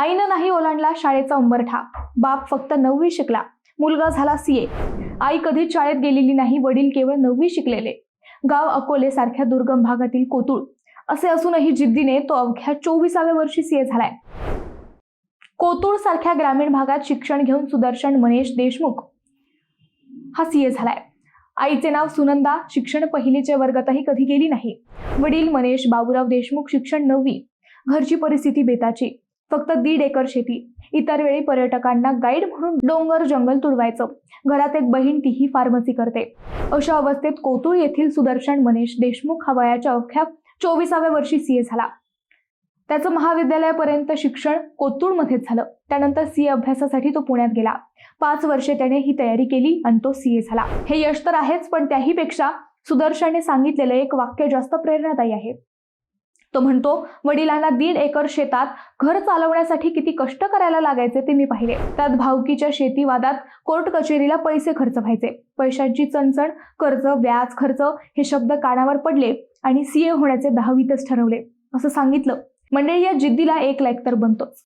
आईनं नाही ओलांडला शाळेचा उंबरठा, बाप फक्त 9वी शिकला, मुलगा झाला सीए। आई कधीच शाळेत गेलेली नाही, वडील केवळ 9वी शिकलेले। गाव अकोले सारख्या दुर्गम भागातील कोतुळ असे असूनही जिद्दीने तो अवघ्या 24व्या वर्षी सीए झालाय। कोतुळ सारख्या ग्रामीण भागात शिक्षण घेऊन सुदर्शन मनेश देशमुख हा सीए झालाय। आईचे नाव सुनंदा, शिक्षण पहिलीच्या वर्गातही कधी गेली नाही। वडील मनेश बाबूराव देशमुख शिक्षण 9वी। घरची परिस्थिती बेताची, फक्त 1.5 एकर शेती। इतर वेळी पर्यटकांना गाईड म्हणून डोंगर जंगल तुडवायचं। घरात एक बहीण, तीही फार्मसी करते। अशा अवस्थेत कोतुळ येथील सुदर्शन मनेश देशमुख हा वयाच्या अवघ्या 24व्या वर्षी सीए झाला। त्याचं महाविद्यालयापर्यंत शिक्षण कोतुळमध्येच झालं। त्यानंतर सीए अभ्यासासाठी तो पुण्यात गेला। 5 वर्षे त्याने ही तयारी केली आणि तो सीए झाला। हे यश तर आहेच, पण त्याही पेक्षा सुदर्शनने सांगितलेलं एक वाक्य जास्त प्रेरणादायी आहे। तो म्हणतो, वडिलांना 1.5 एकर शेतात घर चालवण्यासाठी किती कष्ट करायला लागायचे ते मी पाहिले। त्यात भावकीच्या शेती वादात कोर्ट कचेरीला पैसे खर्च व्हायचे। पैशांची चणचण, कर्ज, व्याज, खर्च हे शब्द कानावर पडले आणि सीए होण्याचे 10वीतच ठरवले असं सांगितलं। मंडळी, या जिद्दीला 1 लाईक तर बनतोच।